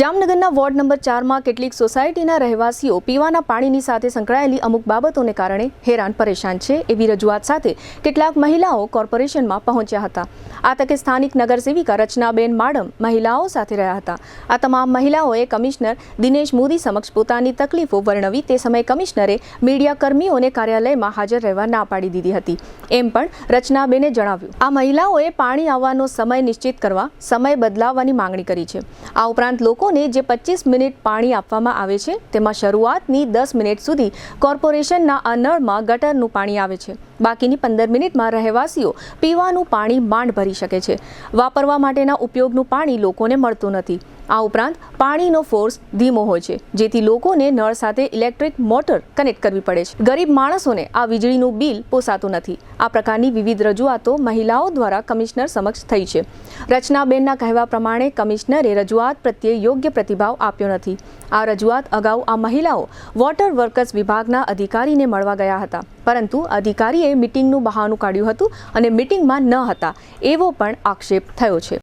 જામનગરના ward number 4માં કેટલીક સોસાયટીના રહેવાસીઓ પીવાના પાણીની સાથે સંકળાયેલી અમુક બાબતોને કારણે હેરાન પરેશાન છે એવી રજૂઆત સાથે કેટલાક મહિલાઓ કોર્પોરેશનમાં પહોંચ્યા હતા। આ તકે સ્થાનિક નગરસેવિકા રચનાબેન માડમ મહિલાઓ સાથે રહ્યા હતા। આ તમામ મહિલાઓએ કમિશનર દિનેશ મોદી સમક્ષ પોતાની તકલીફો વર્ણવી તે સમયે કમિશનરે મીડિયા કર્મીઓને કાર્યાલયમાં હાજર રહેવા ના પાડી દીધી હતી। એમ પણ રચનાબેને જણાવ્યું। આ મહિલાઓએ પાણી આવવાનો સમય નિશ્ચિત કરવા સમય બદલાવવાની માંગણી કરી છે। આ ઉપરાંત લોકોને જે 25 મિનિટ પાણી આપવામાં આવે છે તેમાં શરૂઆતની 10 મિનિટ સુધી કોર્પોરેશનના આ નળમાં ગટરનું પાણી આવે છે। બાકીની 15 મિનિટમાં રહેવાસીઓ પીવાનું પાણી માંડ ભરી શકે છે। વાપરવા માટેના ઉપયોગનું પાણી લોકોને મળતું નથી। આ ઉપરાંત પાણીનો ફોર્સ ધીમો હોય છે જેથી લોકોને નળ સાથે ઇલેક્ટ્રિક મોટર કનેક્ટ કરવી પડે છે। ગરીબ માણસોને આ વીજળીનું બિલ પોસાતું નથી। આ પ્રકારની વિવિધ રજૂઆતો મહિલાઓ દ્વારા કમિશનર સમક્ષ થઈ છે। રચનાબેનના કહેવા પ્રમાણે કમિશનરે રજૂઆત પ્રત્યે યોગ્ય પ્રતિભાવ આપ્યો નથી। આ રજૂઆત અગાઉ આ મહિલાઓ વોટર વર્કર્સ વિભાગના અધિકારીને મળવા ગયા હતા, પરંતુ અધિકારીએ મીટિંગનું બહાનું કાઢ્યું હતું અને મીટિંગમાં ન હતા એવો પણ આક્ષેપ થયો છે।